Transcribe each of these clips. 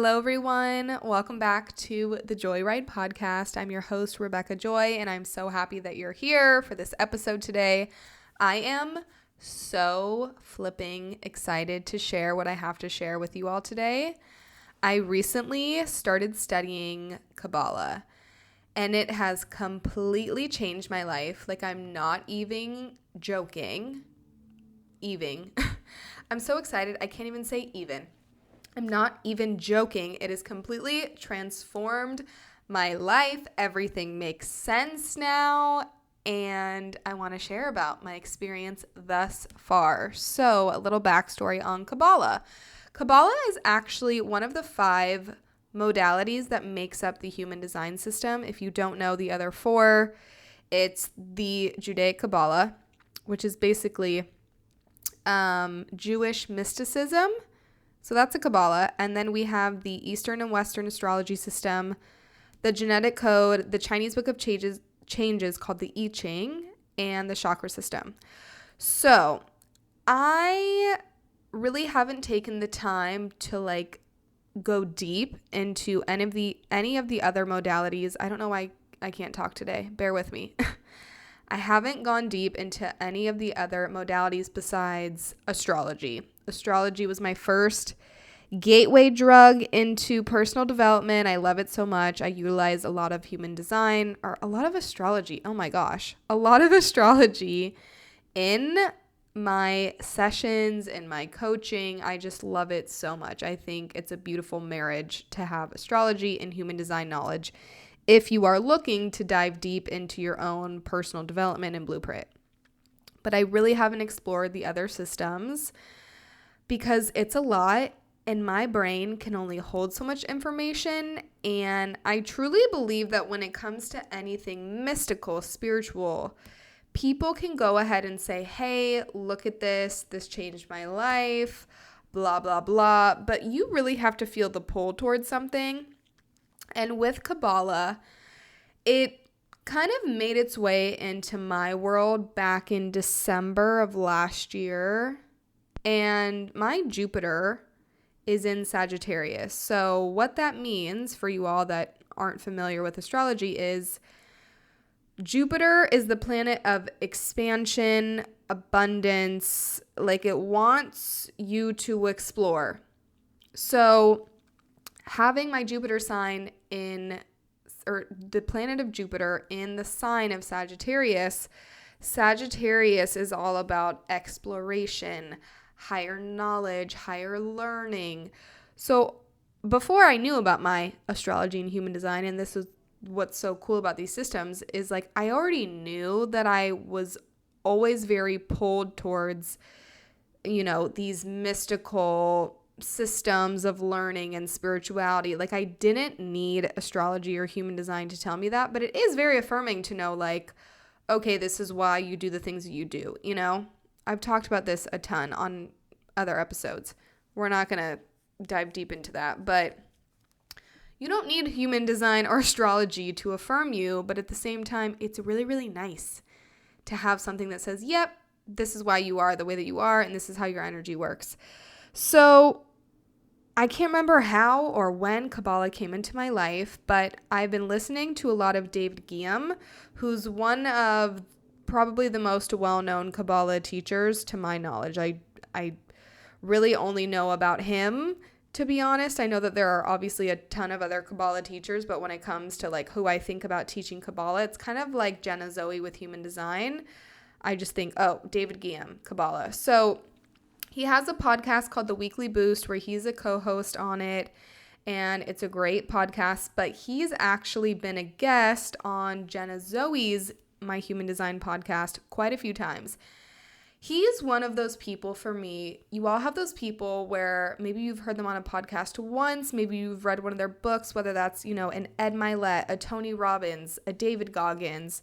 Hello, everyone. Welcome back to the Joyride podcast. I'm your host, Rebekah Joy, and I'm so happy that you're here for this episode today. I am so flipping excited to share what I have to share with you all today. I recently started studying Kabbalah, and it has completely changed my life. Like, I'm not even joking. I'm so excited. I can't even say even. I'm not even joking. It has completely transformed my life. Everything makes sense now. And I want to share about my experience thus far. So, a little backstory on Kabbalah. Kabbalah is actually one of the 5 modalities that makes up the human design system. If you don't know the other 4, it's the Judaic Kabbalah, which is basically Jewish mysticism. So that's a Kabbalah. And then we have the Eastern and Western astrology system, the genetic code, the Chinese book of changes called the I Ching, and the chakra system. So I really haven't taken the time to go deep into any of the other modalities. I don't know why I can't talk today. Bear with me. I haven't gone deep into any of the other modalities besides astrology. Astrology was my first gateway drug into personal development. I love it so much. I utilize a lot of human design or a lot of astrology. Oh my gosh. A lot of astrology in my sessions, in my coaching. I just love it so much. I think it's a beautiful marriage to have astrology and human design knowledge if you are looking to dive deep into your own personal development and blueprint. But I really haven't explored the other systems because it's a lot and my brain can only hold so much information. And I truly believe that when it comes to anything mystical, spiritual, people can go ahead and say, hey, look at this changed my life, blah, blah, blah. But you really have to feel the pull towards something. And with Kabbalah, it kind of made its way into my world back in December of last year. And my Jupiter is in Sagittarius. So what that means for you all that aren't familiar with astrology is Jupiter is the planet of expansion, abundance, like it wants you to explore. So having my Jupiter sign or the planet of Jupiter in the sign of Sagittarius is all about exploration, higher knowledge, higher learning. So before I knew about my astrology and human design, and this is what's so cool about these systems, is I already knew that I was always very pulled towards, these mystical systems of learning and spirituality. I didn't need astrology or human design to tell me that, but it is very affirming to know, okay, this is why you do the things that you do, I've talked about this a ton on other episodes. We're not going to dive deep into that, but you don't need human design or astrology to affirm you, but at the same time, it's really, really nice to have something that says, yep, this is why you are the way that you are, and this is how your energy works. So I can't remember how or when Kabbalah came into my life, but I've been listening to a lot of David Guillaume, who's one of probably the most well-known Kabbalah teachers to my knowledge. I really only know about him, to be honest. I know that there are obviously a ton of other Kabbalah teachers, but when it comes to who I think about teaching Kabbalah, it's kind of like Jenna Zoe with human design. I just think, oh, David Guillaume, Kabbalah. So he has a podcast called The Weekly Boost where he's a co-host on it, and it's a great podcast, but he's actually been a guest on Jenna Zoe's My Human Design podcast quite a few times. He's one of those people for me. You all have those people where maybe you've heard them on a podcast once, maybe you've read one of their books, whether that's, an Ed Milet, a Tony Robbins, a David Goggins.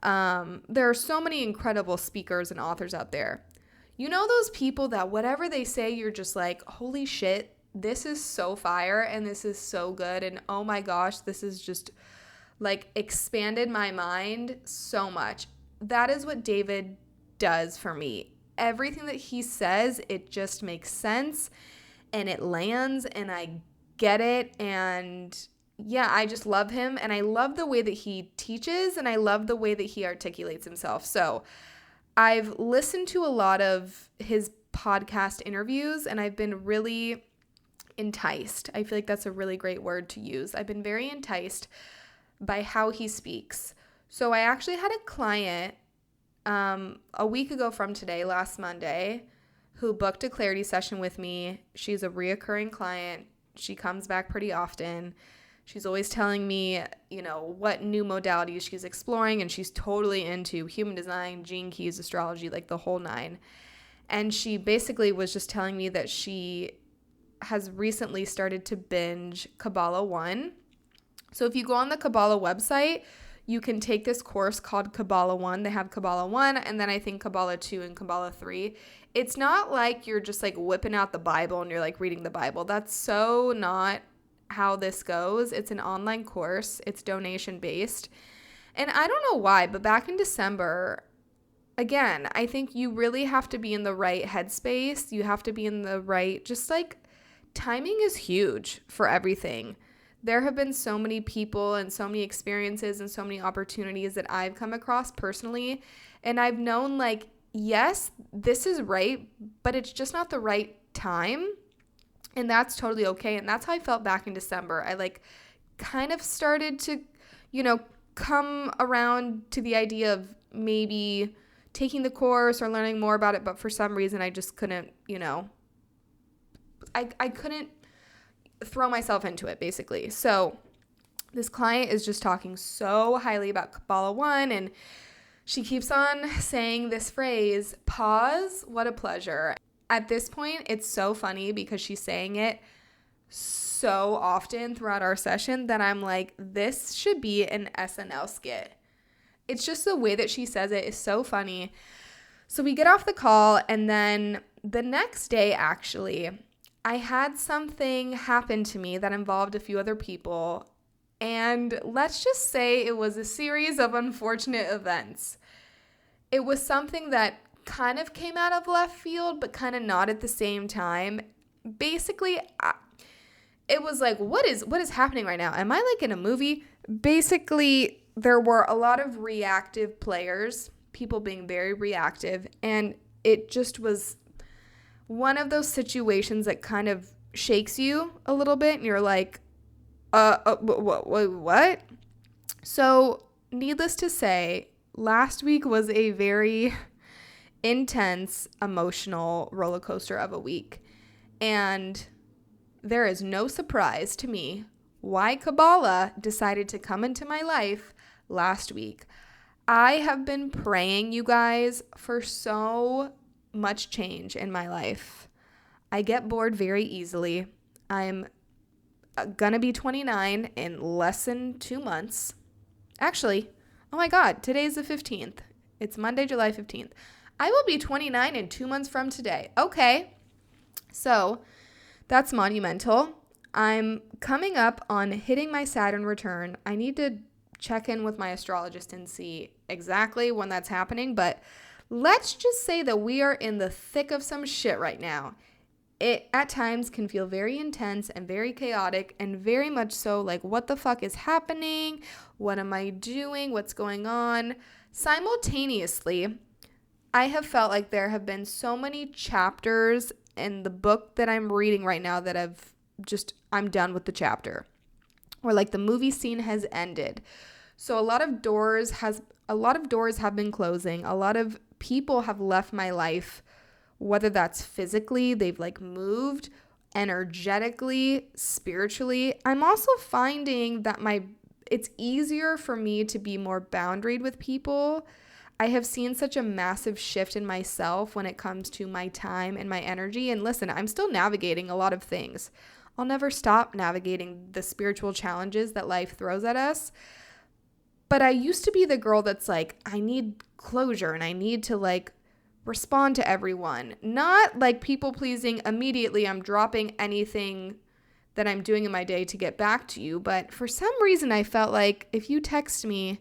There are so many incredible speakers and authors out there. Those people that whatever they say, you're just like, holy shit, this is so fire and this is so good. And oh my gosh, this is just expanded my mind so much. That is what David does for me. Everything that he says, it just makes sense and it lands and I get it. And yeah, I just love him. And I love the way that he teaches, and I love the way that he articulates himself. So I've listened to a lot of his podcast interviews, and I've been really enticed. I feel like that's a really great word to use. I've been very enticed by how he speaks. So I actually had a client a week ago from today, last Monday, who booked a clarity session with me. She's a reoccurring client. She comes back pretty often. She's always telling me, what new modalities she's exploring, and she's totally into human design, gene keys, astrology, like the whole nine. And she basically was just telling me that she has recently started to binge Kabbalah One. So if you go on the Kabbalah website, you can take this course called Kabbalah One. They have Kabbalah One, and then I think Kabbalah 2 and Kabbalah 3. It's not like you're just like whipping out the Bible and you're like reading the Bible. That's so not how this goes. It's an online course. It's donation based. And I don't know why, but back in December, again, I think you really have to be in the right headspace. You have to be in the right, just like, timing is huge for everything. There have been so many people and so many experiences and so many opportunities that I've come across personally. And I've known, like, yes, this is right, but it's just not the right time. And that's totally okay. And that's how I felt back in December. I kind of started to, come around to the idea of maybe taking the course or learning more about it. But for some reason, I just couldn't, I couldn't throw myself into it, basically. So this client is just talking so highly about Kabbalah One, and she keeps on saying this phrase, pause, what a pleasure. At this point, it's so funny because she's saying it so often throughout our session that I'm like, this should be an SNL skit. It's just the way that she says it is so funny. So we get off the call, and then the next day, actually, I had something happen to me that involved a few other people, and let's just say it was a series of unfortunate events. It was something that kind of came out of left field, but kind of not at the same time. Basically, it was like, what is happening right now? Am I like in a movie? Basically, there were a lot of reactive players, people being very reactive, and it just was one of those situations that kind of shakes you a little bit, and you're like, what? So, needless to say, last week was a very intense, emotional roller coaster of a week. And there is no surprise to me why Kabbalah decided to come into my life last week. I have been praying, you guys, for so much change in my life. I get bored very easily. I'm gonna be 29 in less than 2 months. Actually, oh my God, today's the 15th. It's Monday, July 15th. I will be 29 in 2 months from today. Okay, so that's monumental. I'm coming up on hitting my Saturn return. I need to check in with my astrologist and see exactly when that's happening, but let's just say that we are in the thick of some shit right now. It at times can feel very intense and very chaotic, and very much so like, what the fuck is happening? What am I doing? What's going on? Simultaneously, I have felt like there have been so many chapters in the book that I'm reading right now that I'm done with the chapter. Or like the movie scene has ended. So a lot of doors have been closing. A lot of people have left my life, whether that's physically, they've like moved, energetically, spiritually. I'm also finding that it's easier for me to be more boundaried with people. I have seen such a massive shift in myself when it comes to my time and my energy. And listen, I'm still navigating a lot of things. I'll never stop navigating the spiritual challenges that life throws at us. But I used to be the girl that's like, I need closure and I need to like respond to everyone. Not like people pleasing immediately. I'm dropping anything that I'm doing in my day to get back to you. But for some reason, I felt like if you text me,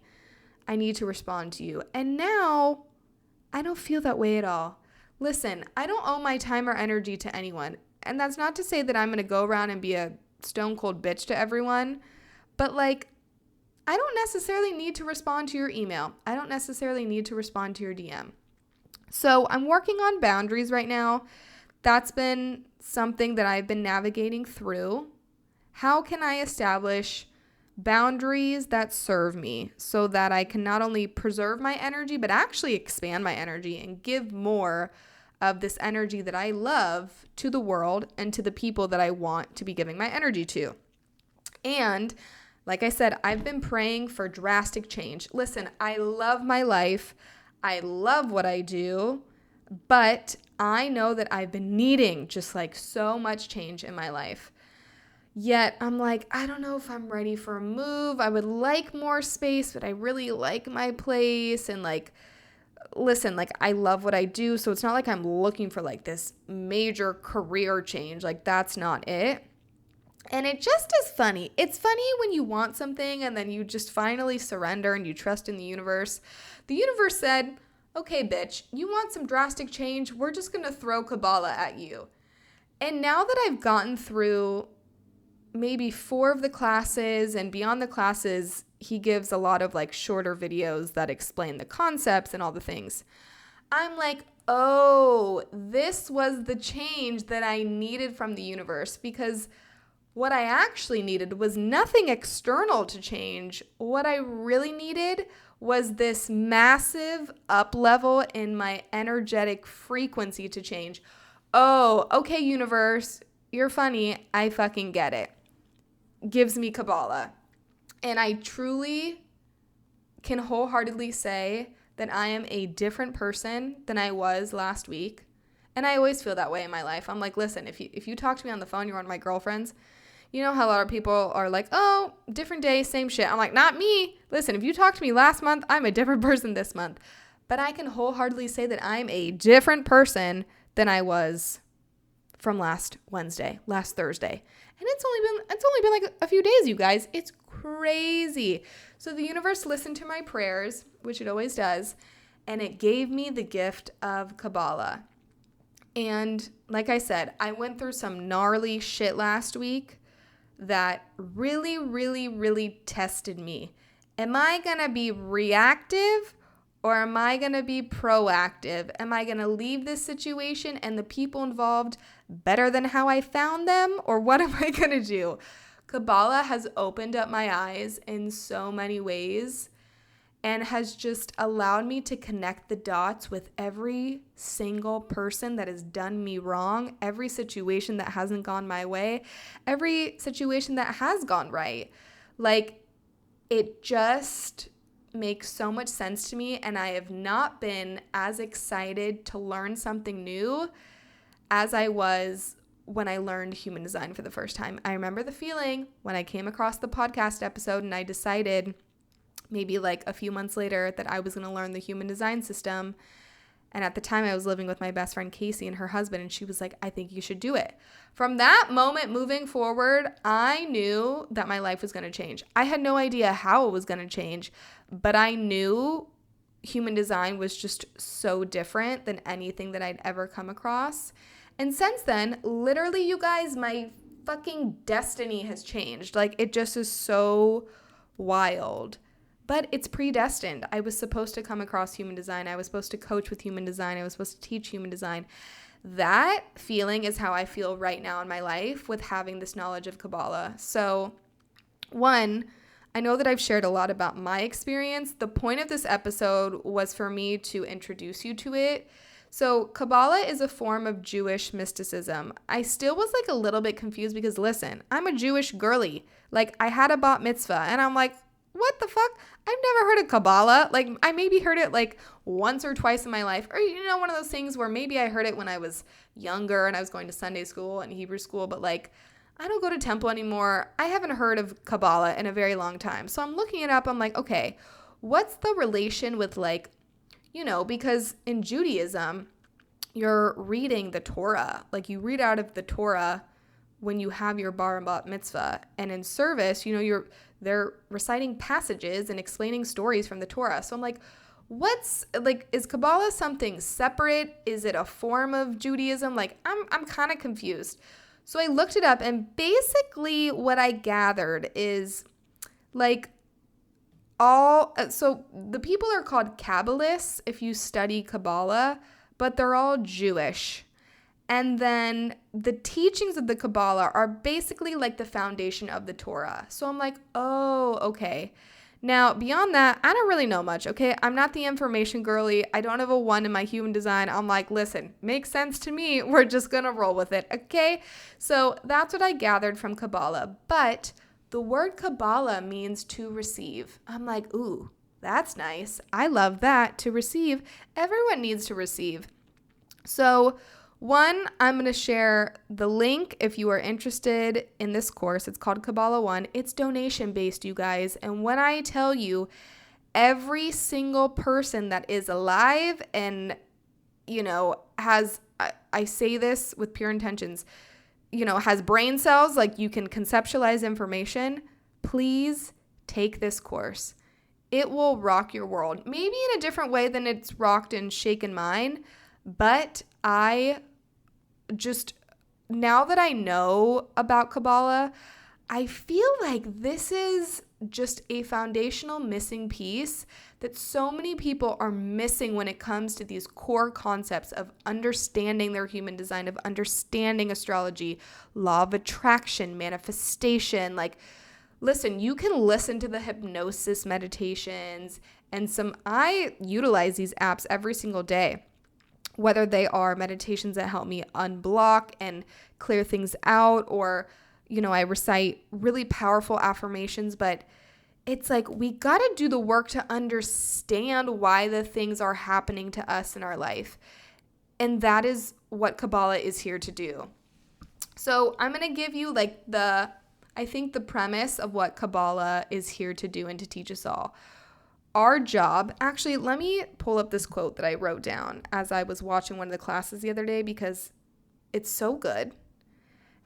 I need to respond to you. And now I don't feel that way at all. Listen, I don't owe my time or energy to anyone. And that's not to say that I'm going to go around and be a stone cold bitch to everyone, but like, I don't necessarily need to respond to your email. I don't necessarily need to respond to your DM. So I'm working on boundaries right now. That's been something that I've been navigating through. How can I establish boundaries that serve me so that I can not only preserve my energy, but actually expand my energy and give more of this energy that I love to the world and to the people that I want to be giving my energy to? And like I said, I've been praying for drastic change. Listen, I love my life. I love what I do, but I know that I've been needing just like so much change in my life. Yet I'm like, I don't know if I'm ready for a move. I would like more space, but I really like my place. And like, listen, like I love what I do. So it's not like I'm looking for like this major career change. Like that's not it. And it just is funny. It's funny when you want something and then you just finally surrender and you trust in the universe. The universe said, okay, bitch, you want some drastic change? We're just going to throw Kabbalah at you. And now that I've gotten through maybe 4 of the classes, and beyond the classes, he gives a lot of like shorter videos that explain the concepts and all the things. I'm like, oh, this was the change that I needed from the universe, because what I actually needed was nothing external to change. What I really needed was this massive up level in my energetic frequency to change. Oh, okay, universe, you're funny. I fucking get it. Gives me Kabbalah. And I truly can wholeheartedly say that I am a different person than I was last week. And I always feel that way in my life. I'm like, listen, if you talk to me on the phone, you're one of my girlfriends. You know how a lot of people are like, oh, different day, same shit. I'm like, not me. Listen, if you talked to me last month, I'm a different person this month. But I can wholeheartedly say that I'm a different person than I was from last Wednesday, last Thursday. And it's only been like a few days, you guys. It's crazy. So the universe listened to my prayers, which it always does, and it gave me the gift of Kabbalah. And like I said, I went through some gnarly shit last week that really, really, really tested me. Am I going to be reactive or am I going to be proactive? Am I going to leave this situation and the people involved better than how I found them? Or what am I going to do? Kabbalah has opened up my eyes in so many ways and has just allowed me to connect the dots with every single person that has done me wrong, every situation that hasn't gone my way, every situation that has gone right. Like, it just makes so much sense to me, and I have not been as excited to learn something new as I was when I learned human design for the first time. I remember the feeling when I came across the podcast episode and I decided maybe like a few months later that I was going to learn the human design system. And at the time I was living with my best friend Casey and her husband, and she was like, I think you should do it. From that moment moving forward, I knew that my life was going to change. I had no idea how it was going to change, but I knew human design was just so different than anything that I'd ever come across. And since then, literally, you guys, my fucking destiny has changed. Like, it just is so wild. But it's predestined. I was supposed to come across human design. I was supposed to coach with human design. I was supposed to teach human design. That feeling is how I feel right now in my life with having this knowledge of Kabbalah. So, one, I know that I've shared a lot about my experience. The point of this episode was for me to introduce you to it. So Kabbalah is a form of Jewish mysticism. I still was like a little bit confused because, listen, I'm a Jewish girly. Like, I had a bat mitzvah and I'm like, what the fuck? I've never heard of Kabbalah. Like, I maybe heard it like once or twice in my life. Or, you know, one of those things where maybe I heard it when I was younger and I was going to Sunday school and Hebrew school. But like, I don't go to temple anymore. I haven't heard of Kabbalah in a very long time. So I'm looking it up. I'm like, okay, what's the relation with like, you know, because in Judaism, you're reading the Torah. Like, you read out of the Torah when you have your bar and bat mitzvah. And in service, you know, they're reciting passages and explaining stories from the Torah. So I'm like, is Kabbalah something separate? Is it a form of Judaism? Like, I'm kind of confused. So I looked it up, and basically what I gathered is like so the people are called Kabbalists if you study Kabbalah, but they're all Jewish. And then the teachings of the Kabbalah are basically like the foundation of the Torah. So I'm like, oh, okay. Now, beyond that, I don't really know much, okay? I'm not the information girly. I don't have a 1 in my human design. I'm like, listen, makes sense to me. We're just going to roll with it, okay? So that's what I gathered from Kabbalah. But the word Kabbalah means to receive. I'm like, ooh, that's nice. I love that, to receive. Everyone needs to receive. So one, I'm going to share the link if you are interested in this course. It's called Kabbalah One. It's donation based, you guys. And when I tell you, every single person that is alive and, has, I say this with pure intentions, has brain cells, like you can conceptualize information, please take this course. It will rock your world. Maybe in a different way than it's rocked and shaken mine, but now that I know about Kabbalah, I feel like this is just a foundational missing piece that so many people are missing when it comes to these core concepts of understanding their human design, of understanding astrology, law of attraction, manifestation. Like, listen, you can listen to the hypnosis meditations and I utilize these apps every single day. Whether they are meditations that help me unblock and clear things out, or, I recite really powerful affirmations, but it's like we got to do the work to understand why the things are happening to us in our life. And that is what Kabbalah is here to do. So I'm going to give you the premise of what Kabbalah is here to do and to teach us all. Our job, actually, let me pull up this quote that I wrote down as I was watching one of the classes the other day because it's so good.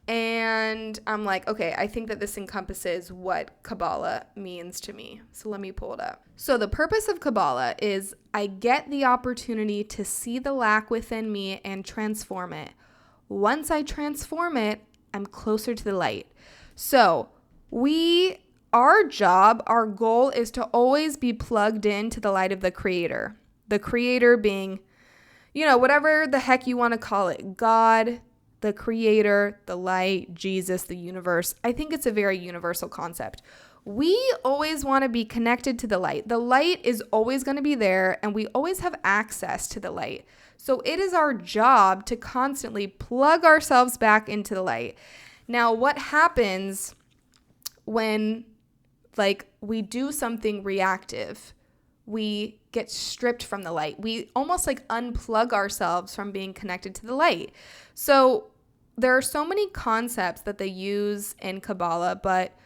And I'm like, okay, I think that this encompasses what Kabbalah means to me. So let me pull it up. So the purpose of Kabbalah is I get the opportunity to see the lack within me and transform it. Once I transform it, I'm closer to the light. So our job, our goal is to always be plugged into the light of the Creator. The Creator being, whatever the heck you want to call it, God, the Creator, the light, Jesus, the universe. I think it's a very universal concept. We always want to be connected to the light. The light is always going to be there, and we always have access to the light. So it is our job to constantly plug ourselves back into the light. Now, what happens when we do something reactive? We get stripped from the light. We almost unplug ourselves from being connected to the light. So there are so many concepts that they use in Kabbalah, but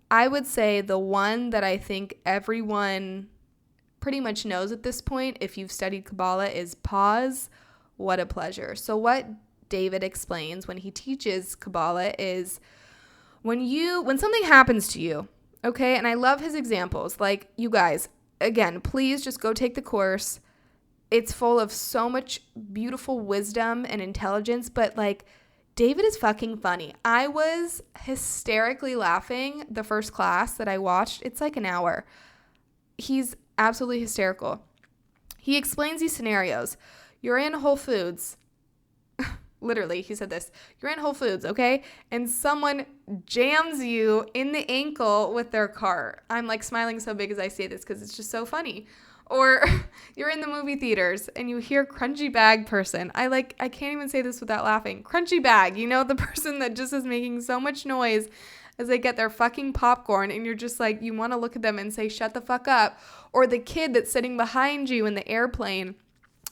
I would say the one that I think everyone pretty much knows at this point, if you've studied Kabbalah, is pause. What a pleasure. So what David explains when he teaches Kabbalah is when something happens to you, okay? And I love his examples. You guys, again, please just go take the course. It's full of so much beautiful wisdom and intelligence, but David is fucking funny. I was hysterically laughing the first class that I watched. It's an hour. He's absolutely hysterical. He explains these scenarios. You're in Whole Foods. Literally, he said this. You're in Whole Foods, okay? And someone jams you in the ankle with their cart. I'm smiling so big as I say this because it's just so funny. Or you're in the movie theaters and you hear crunchy bag person. I can't even say this without laughing. Crunchy bag, the person that just is making so much noise as they get their fucking popcorn, and you're just you want to look at them and say, shut the fuck up. Or the kid that's sitting behind you in the airplane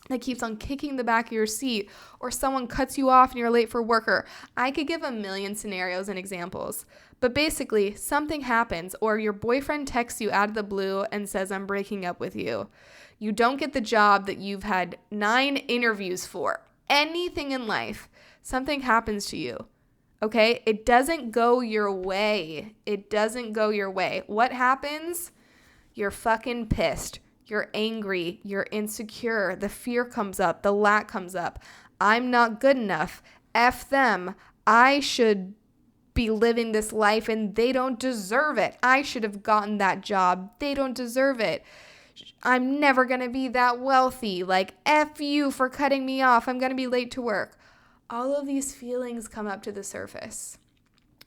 that keeps on kicking the back of your seat, or someone cuts you off and you're late for work. Or I could give a million scenarios and examples, but basically something happens, or your boyfriend texts you out of the blue and says, I'm breaking up with you. You don't get the job that you've had 9 interviews for. Anything in life, something happens to you, okay? It doesn't go your way. What happens? You're fucking pissed. You're angry, you're insecure, the fear comes up, the lack comes up. I'm not good enough. F them. I should be living this life and they don't deserve it. I should have gotten that job. They don't deserve it. I'm never going to be that wealthy. Like, F you for cutting me off. I'm going to be late to work. All of these feelings come up to the surface.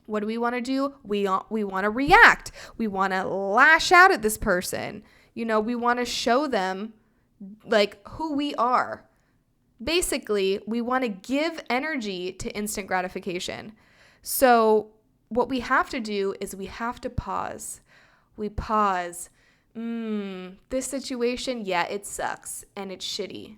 What do we want to do? We want to react. We want to lash out at this person. We want to show them like who we are. Basically, we want to give energy to instant gratification. So what we have to do is we have to pause. We pause. This situation, yeah, it sucks and it's shitty.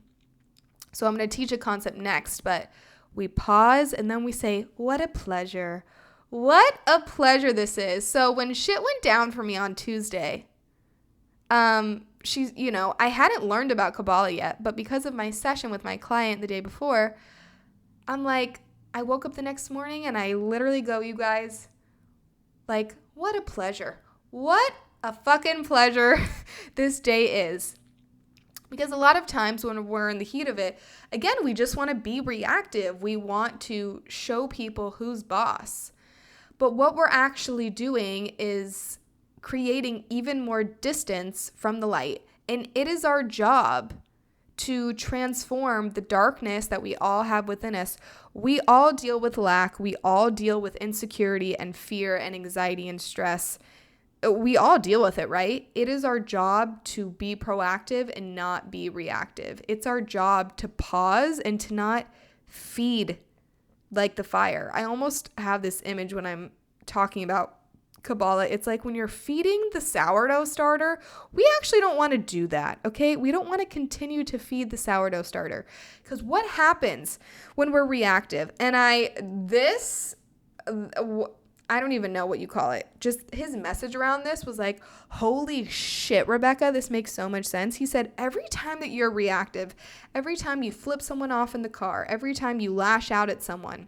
So I'm going to teach a concept next, but we pause and then we say, what a pleasure. What a pleasure this is. So when shit went down for me on Tuesday, I hadn't learned about Kabbalah yet, but because of my session with my client the day before, I'm like, I woke up the next morning and I literally go, you guys, like, what a pleasure. What a fucking pleasure this day is. Because a lot of times when we're in the heat of it, again, we just want to be reactive. We want to show people who's boss. But what we're actually doing is creating even more distance from the light. And it is our job to transform the darkness that we all have within us. We all deal with lack. We all deal with insecurity and fear and anxiety and stress. We all deal with it, right? It is our job to be proactive and not be reactive. It's our job to pause and to not feed like the fire. I almost have this image when I'm talking about Kabbalah. It's like when you're feeding the sourdough starter, we actually don't want to do that, okay? We don't want to continue to feed the sourdough starter, because what happens when we're reactive? And I don't even know what you call it. Just his message around this was like, holy shit, Rebekah, this makes so much sense. He said, every time that you're reactive, every time you flip someone off in the car, every time you lash out at someone,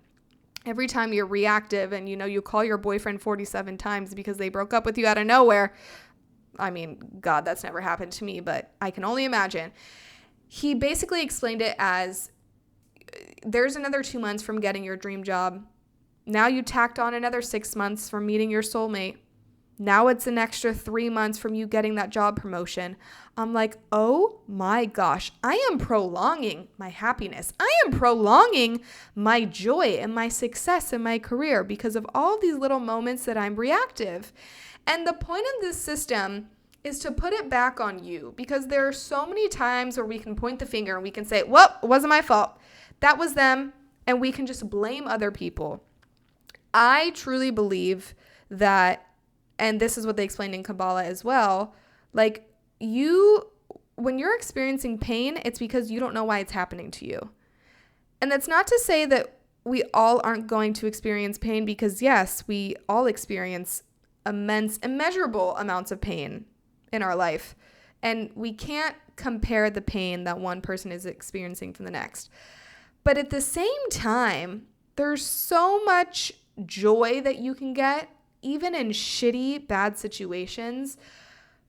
every time you're reactive and, you call your boyfriend 47 times because they broke up with you out of nowhere. I mean, God, that's never happened to me, but I can only imagine. He basically explained it as there's another 2 months from getting your dream job. Now you tacked on another 6 months from meeting your soulmate. Now it's an extra 3 months from you getting that job promotion. I'm like, oh my gosh, I am prolonging my happiness. I am prolonging my joy and my success in my career because of all these little moments that I'm reactive. And the point of this system is to put it back on you, because there are so many times where we can point the finger and we can say, well, it wasn't my fault. That was them. And we can just blame other people. I truly believe that, and this is what they explained in Kabbalah as well, like when you're experiencing pain, it's because you don't know why it's happening to you. And that's not to say that we all aren't going to experience pain, because yes, we all experience immeasurable amounts of pain in our life. And we can't compare the pain that one person is experiencing from the next. But at the same time, there's so much joy that you can get, even in shitty, bad situations,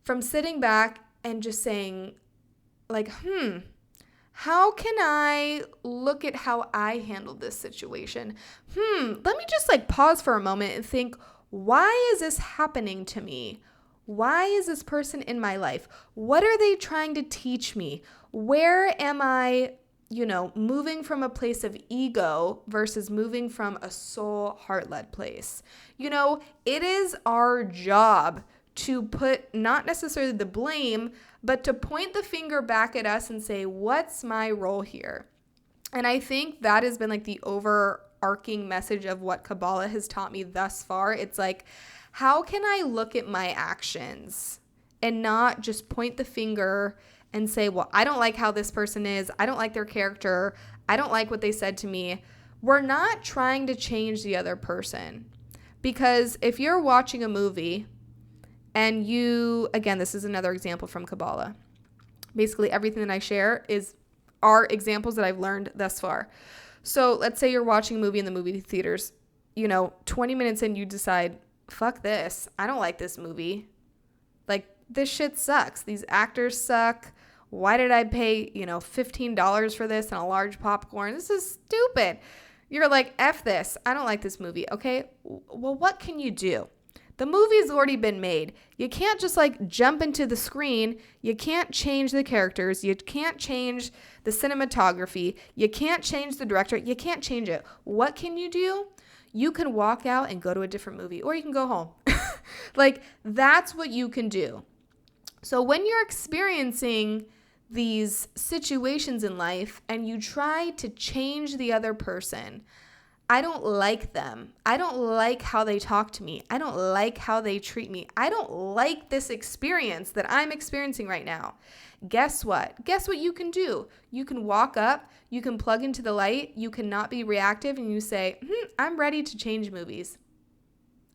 from sitting back and just saying, like, how can I look at how I handled this situation? Let me just pause for a moment and think, why is this happening to me? Why is this person in my life? What are they trying to teach me? Where am I moving from a place of ego versus moving from a soul, heart-led place? It is our job to put not necessarily the blame, but to point the finger back at us and say, what's my role here? And I think that has been the overarching message of what Kabbalah has taught me thus far. It's like, how can I look at my actions and not just point the finger and say, well, I don't like how this person is. I don't like their character. I don't like what they said to me. We're not trying to change the other person. Because if you're watching a movie and again, this is another example from Kabbalah. Basically, everything that I share are examples that I've learned thus far. So let's say you're watching a movie in the movie theaters. 20 minutes in, you decide, fuck this. I don't like this movie. This shit sucks. These actors suck. Why did I pay, $15 for this and a large popcorn? This is stupid. You're like, F this. I don't like this movie. Okay, well, what can you do? The movie's already been made. You can't just like jump into the screen. You can't change the characters. You can't change the cinematography. You can't change the director. You can't change it. What can you do? You can walk out and go to a different movie, or you can go home. Like, that's what you can do. So when you're experiencing these situations in life and you try to change the other person, I don't like them. I don't like how they talk to me. I don't like how they treat me. I don't like this experience that I'm experiencing right now. Guess what? Guess what you can do? You can walk up, you can plug into the light, you cannot be reactive, and you say, I'm ready to change movies.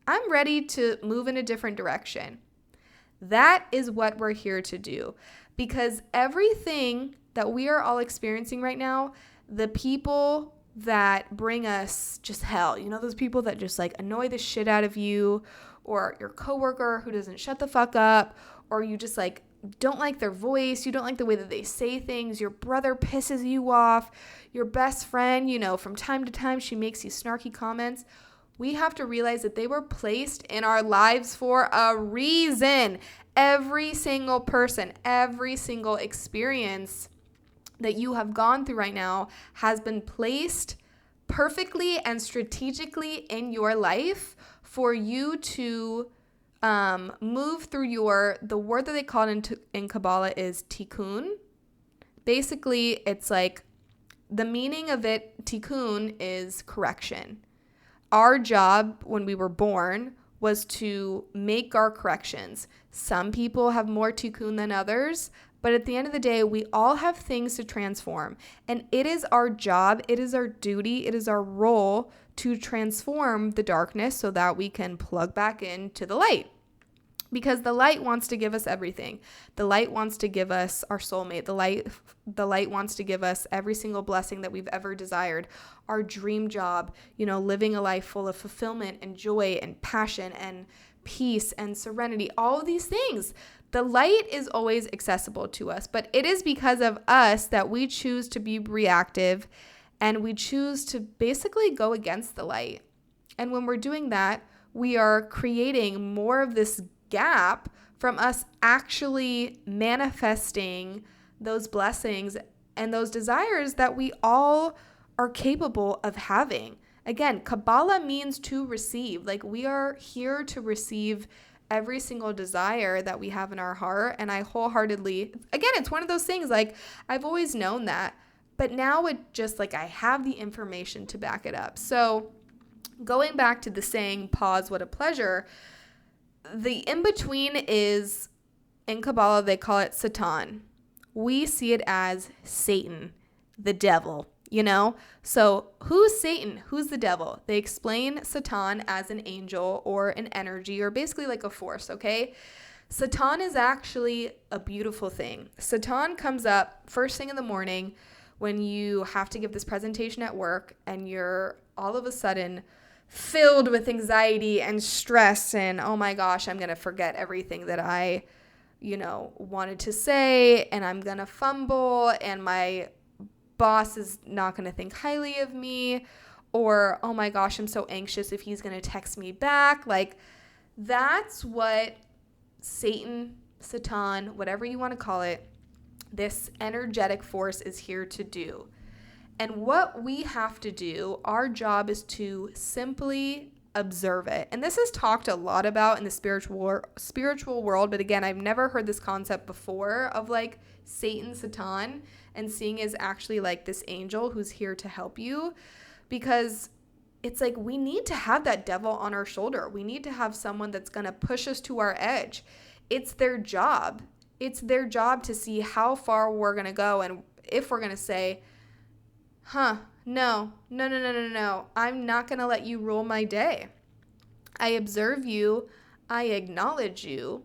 I'm ready to move in a different direction. That is what we're here to do, because everything that we are all experiencing right now, the people that bring us just hell, those people that just like annoy the shit out of you, or your coworker who doesn't shut the fuck up, or you just like don't like their voice, you don't like the way that they say things, your brother pisses you off, your best friend, from time to time she makes you snarky comments. We have to realize that they were placed in our lives for a reason. Every single person, every single experience that you have gone through right now has been placed perfectly and strategically in your life for you to move through the word that they call it in Kabbalah is tikkun. Basically, it's like the meaning of it, tikkun, is correction. Our job when we were born was to make our corrections. Some people have more tikkun than others, but at the end of the day, we all have things to transform. And it is our job, it is our duty, it is our role to transform the darkness so that we can plug back into the light. Because the light wants to give us everything. The light wants to give us our soulmate. The light wants to give us every single blessing that we've ever desired. Our dream job, living a life full of fulfillment and joy and passion and peace and serenity, all of these things. The light is always accessible to us, but it is because of us that we choose to be reactive and we choose to basically go against the light. And when we're doing that, we are creating more of this gap from us actually manifesting those blessings and those desires that we all are capable of having. Again, Kabbalah means to receive. Like, we are here to receive every single desire that we have in our heart. And I wholeheartedly, again, it's one of those things, like, I've always known that, but now it just like I have the information to back it up. So going back to the saying, pause, what a pleasure, the in-between is, in Kabbalah, they call it Satan. We see it as Satan, the devil, So who's Satan? Who's the devil? They explain Satan as an angel or an energy or basically like a force, okay? Satan is actually a beautiful thing. Satan comes up first thing in the morning when you have to give this presentation at work and you're all of a sudden filled with anxiety and stress and, oh my gosh, I'm going to forget everything that I, wanted to say, and I'm going to fumble, and my boss is not going to think highly of me, or, oh my gosh, I'm so anxious if he's going to text me back. Like, that's what Satan, whatever you want to call it, this energetic force is here to do. And what we have to do, our job is to simply observe it. And this is talked a lot about in the spiritual world. But again, I've never heard this concept before of like Satan, and seeing is actually like this angel who's here to help you. Because it's like we need to have that devil on our shoulder. We need to have someone that's going to push us to our edge. It's their job. It's their job to see how far we're going to go. And if we're going to say, no, I'm not going to let you rule my day. I observe you, I acknowledge you,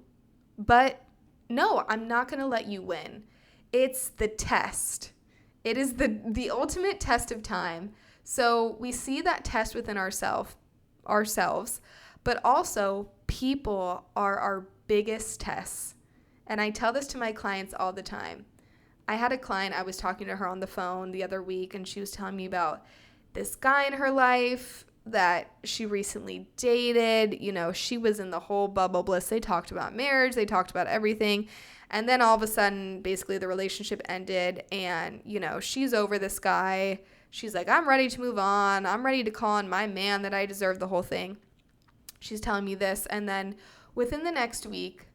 but no, I'm not going to let you win. It's the test. It is the ultimate test of time. So we see that test within ourselves, but also people are our biggest tests. And I tell this to my clients all the time. I had a client, I was talking to her on the phone the other week, and she was telling me about this guy in her life that she recently dated. You know, she was in the whole bubble bliss. They talked about marriage. They talked about everything. And then all of a sudden, basically the relationship ended and, you know, she's over this guy. She's like, I'm ready to move on. I'm ready to call on my man that I deserve, the whole thing. She's telling me this. And then within the next week,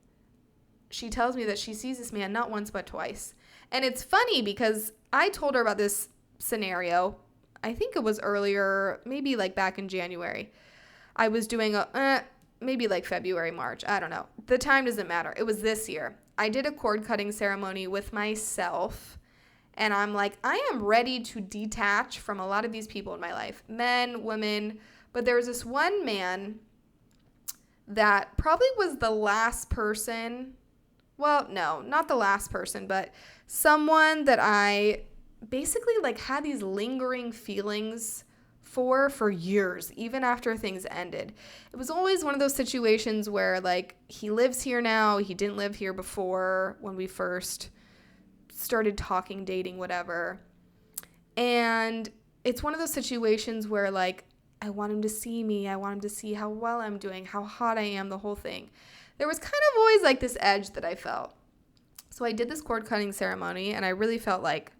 she tells me that she sees this man not once but twice. And it's funny because I told her about this scenario. I think it was earlier, maybe like back in January. I was doing maybe like February, March. I don't know. The time doesn't matter. It was this year. I did a cord cutting ceremony with myself. And I'm like, I am ready to detach from a lot of these people in my life. Men, women. But there was this one man that probably was the last person. Well, no, not the last person, but someone that I basically like had these lingering feelings for years, even after things ended. It was always one of those situations where like he lives here now, he didn't live here before when we first started talking, dating, whatever. And it's one of those situations where like I want him to see me, I want him to see how well I'm doing, how hot I am, the whole thing. There was kind of always like this edge that I felt. So I did this cord cutting ceremony and I really felt like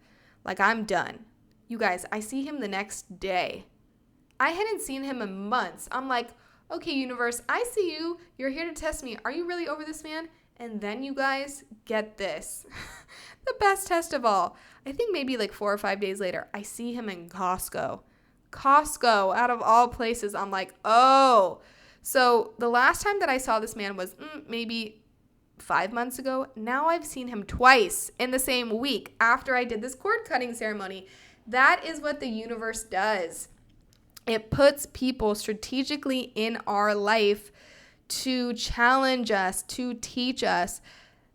I'm done. You guys, I see him the next day. I hadn't seen him in months. I'm like, okay, universe, I see you. You're here to test me. Are you really over this man? And then you guys get this. The best test of all. I think maybe like 4 or 5 days later, I see him in Costco. Costco, out of all places. I'm like, oh. So the last time that I saw this man was maybe 5 months ago. Now I've seen him twice in the same week after I did this cord cutting ceremony. That is what the universe does. It puts people strategically in our life to challenge us, to teach us.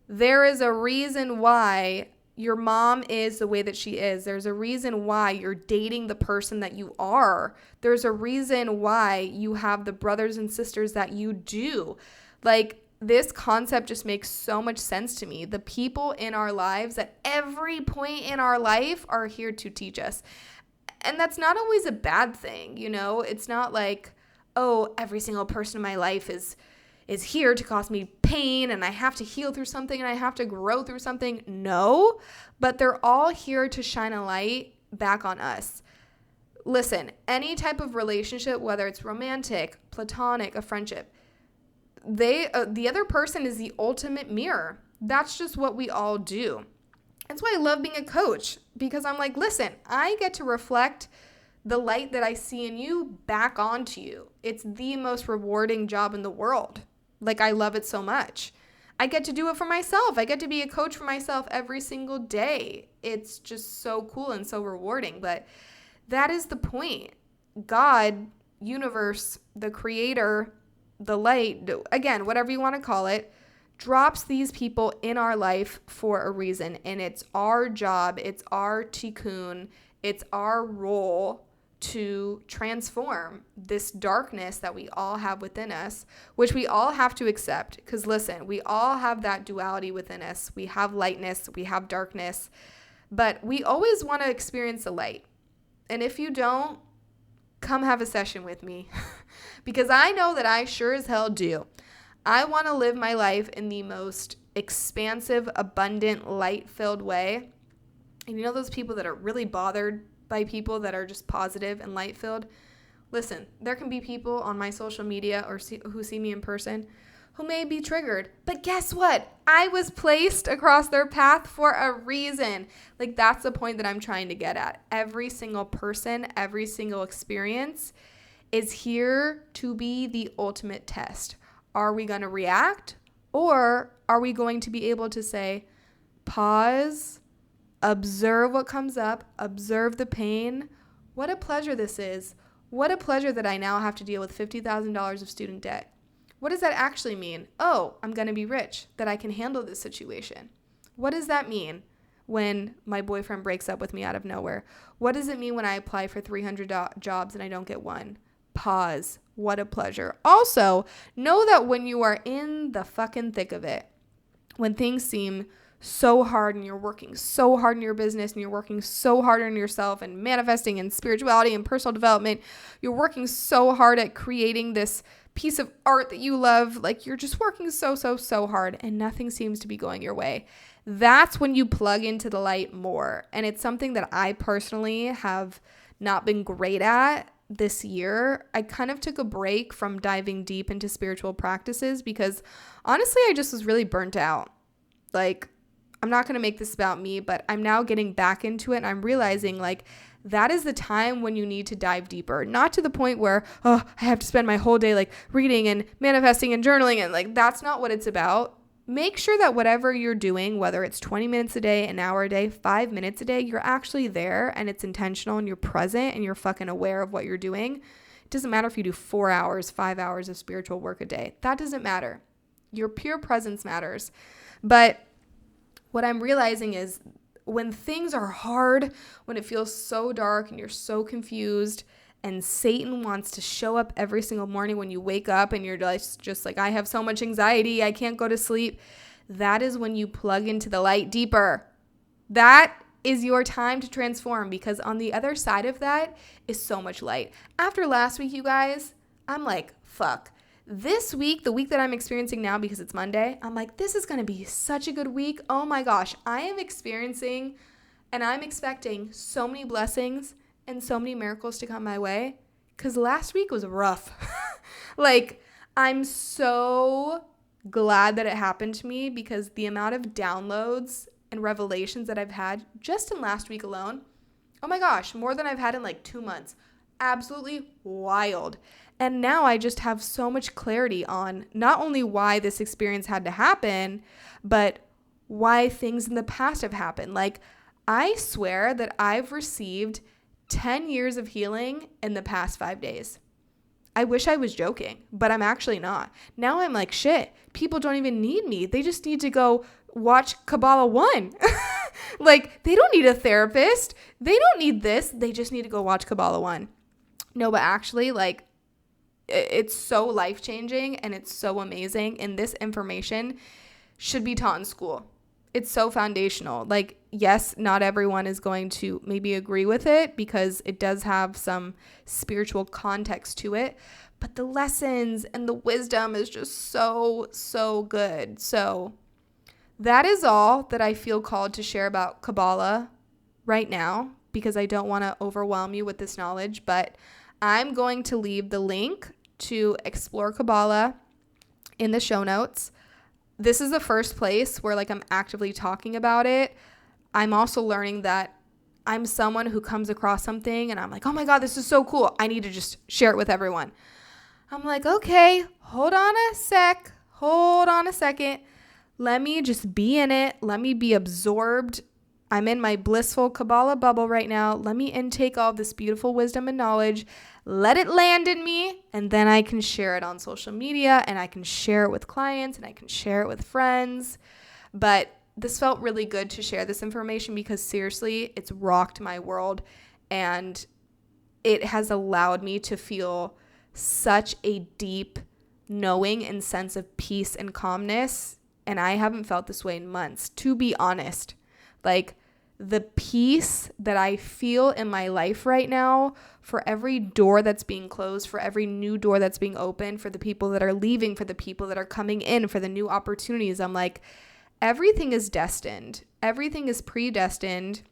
There is a reason why your mom is the way that she is. There's a reason why you're dating the person that you are. There's a reason why you have the brothers and sisters that you do. Like, this concept just makes so much sense to me. The people in our lives at every point in our life are here to teach us. And that's not always a bad thing, you know? It's not like, oh, every single person in my life is here to cause me pain and I have to heal through something and I have to grow through something. No, but they're all here to shine a light back on us. Listen, any type of relationship, whether it's romantic, platonic, a friendship, the other person is the ultimate mirror. That's just what we all do. That's why I love being a coach, because I'm like, listen, I get to reflect the light that I see in you back onto you. It's the most rewarding job in the world. Like, I love it so much. I get to do it for myself. I get to be a coach for myself every single day. It's just so cool and so rewarding. But that is the point. God, universe, the creator, the light, again, whatever you want to call it, drops these people in our life for a reason. And it's our job, it's our tikkun, it's our role to transform this darkness that we all have within us, which we all have to accept. Because listen, we all have that duality within us. We have lightness, we have darkness, but we always want to experience the light. And if you don't, come have a session with me because I know that I sure as hell do. I want to live my life in the most expansive, abundant, light-filled way. And you know those people that are really bothered by people that are just positive and light-filled? Listen, there can be people on my social media or who see me in person who may be triggered. But guess what? I was placed across their path for a reason. Like, that's the point that I'm trying to get at. Every single person, every single experience is here to be the ultimate test. Are we going to react, or are we going to be able to say, pause, observe what comes up, observe the pain? What a pleasure this is. What a pleasure that I now have to deal with $50,000 of student debt. What does that actually mean? Oh, I'm going to be rich, that I can handle this situation. What does that mean when my boyfriend breaks up with me out of nowhere? What does it mean when I apply for 300 jobs and I don't get one? Pause. What a pleasure. Also, know that when you are in the fucking thick of it, when things seem so hard and you're working so hard in your business and you're working so hard on yourself and manifesting and spirituality and personal development, you're working so hard at creating this piece of art that you love, like you're just working so hard and nothing seems to be going your way. That's when you plug into the light more. And it's something that I personally have not been great at this year. I kind of took a break from diving deep into spiritual practices because honestly, I just was really burnt out. Like, I'm not going to make this about me, but I'm now getting back into it and I'm realizing like that is the time when you need to dive deeper. Not to the point where, oh, I have to spend my whole day like reading and manifesting and journaling, and like that's not what it's about. Make sure that whatever you're doing, whether it's 20 minutes a day, an hour a day, 5 minutes a day, you're actually there and it's intentional and you're present and you're fucking aware of what you're doing. It doesn't matter if you do 4 hours, 5 hours of spiritual work a day. That doesn't matter. Your pure presence matters. But what I'm realizing is when things are hard, when it feels so dark and you're so confused and Satan wants to show up every single morning when you wake up and you're just like, I have so much anxiety, I can't go to sleep. That is when you plug into the light deeper. That is your time to transform, because on the other side of that is so much light. After last week, you guys, I'm like, fuck. This week, the week that I'm experiencing now, because it's Monday, I'm like, this is going to be such a good week. Oh my gosh, I am experiencing and I'm expecting so many blessings and so many miracles to come my way, because last week was rough. Like, I'm so glad that it happened to me, because the amount of downloads and revelations that I've had just in last week alone, oh my gosh, more than I've had in like 2 months. Absolutely wild. And now I just have so much clarity on not only why this experience had to happen, but why things in the past have happened. Like, I swear that I've received 10 years of healing in the past 5 days. I wish I was joking, but I'm actually not. Now I'm like, shit, people don't even need me. They just need to go watch Kabbalah One. Like, they don't need a therapist. They don't need this. They just need to go watch Kabbalah One. No, but actually, like, it's so life-changing and it's so amazing. And this information should be taught in school. It's so foundational. Like, yes, not everyone is going to maybe agree with it because it does have some spiritual context to it. But the lessons and the wisdom is just so good. So that is all that I feel called to share about Kabbalah right now, because I don't want to overwhelm you with this knowledge. But I'm going to leave the link to Explore Kabbalah in the show notes. This is the first place where like I'm actively talking about it. I'm also learning that I'm someone who comes across something and I'm like, oh my God, this is so cool. I need to just share it with everyone. I'm like, okay, hold on a second. Let me just be in it. Let me be absorbed. I'm in my blissful Kabbalah bubble right now. Let me intake all this beautiful wisdom and knowledge. Let it land in me, and then I can share it on social media, and I can share it with clients, and I can share it with friends. But this felt really good to share this information, because seriously, it's rocked my world, and it has allowed me to feel such a deep knowing and sense of peace and calmness, and I haven't felt this way in months, to be honest. Like, the peace that I feel in my life right now, for every door that's being closed, for every new door that's being opened, for the people that are leaving, for the people that are coming in, for the new opportunities, I'm like, everything is destined. Everything is predestined.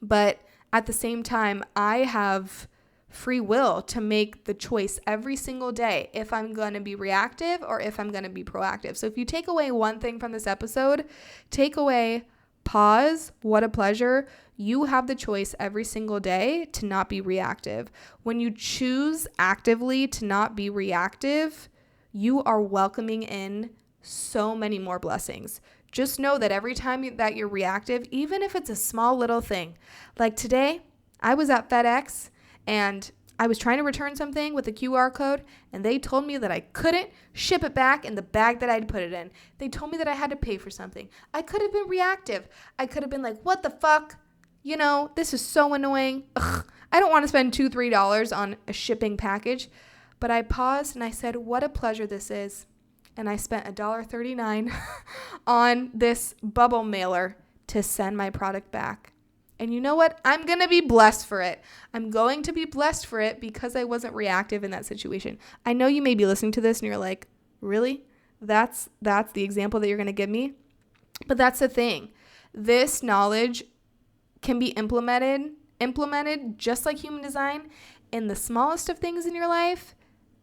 But at the same time, I have free will to make the choice every single day if I'm going to be reactive or if I'm going to be proactive. So if you take away one thing from this episode, take away pause. What a pleasure. You have the choice every single day to not be reactive. When you choose actively to not be reactive, you are welcoming in so many more blessings. Just know that every time that you're reactive, even if it's a small little thing, like today, I was at FedEx and I was trying to return something with a QR code, and they told me that I couldn't ship it back in the bag that I'd put it in. They told me that I had to pay for something. I could have been reactive. I could have been like, what the fuck? You know, this is so annoying. Ugh, I don't want to spend $2, $3 on a shipping package. But I paused and I said, what a pleasure this is. and I spent $1.39 on this bubble mailer to send my product back. And you know what? I'm going to be blessed for it. I'm going to be blessed for it because I wasn't reactive in that situation. I know you may be listening to this and you're like, really? That's the example that you're going to give me? But that's the thing. This knowledge can be implemented just like human design in the smallest of things in your life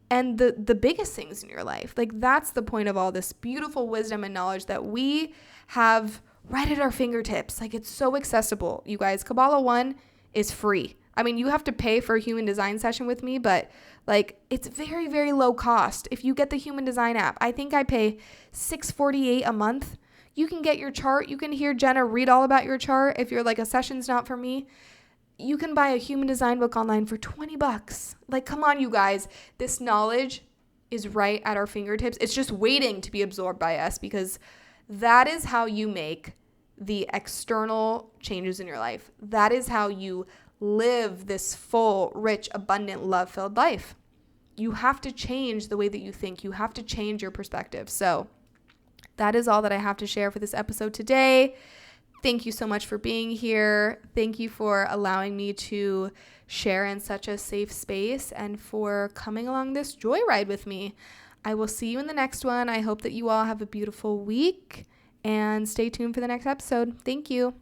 and the biggest things in your life. Like, that's the point of all this beautiful wisdom and knowledge that we have right at our fingertips. Like, it's so accessible. You guys, Kabbalah One is free. I mean, you have to pay for a human design session with me, but like, it's very, very low cost. If you get the human design app, I think I pay $6.48 a month. You can get your chart. You can hear Jenna read all about your chart. If you're like, a session's not for me, you can buy a human design book online for $20. Like, come on, you guys. This knowledge is right at our fingertips. It's just waiting to be absorbed by us, because that is how you make the external changes in your life. That is how you live this full, rich, abundant, love-filled life. You have to change the way that you think. You have to change your perspective. So that is all that I have to share for this episode today. Thank you so much for being here. Thank you for allowing me to share in such a safe space and for coming along this joyride with me. I will see you in the next one. I hope that you all have a beautiful week and stay tuned for the next episode. Thank you.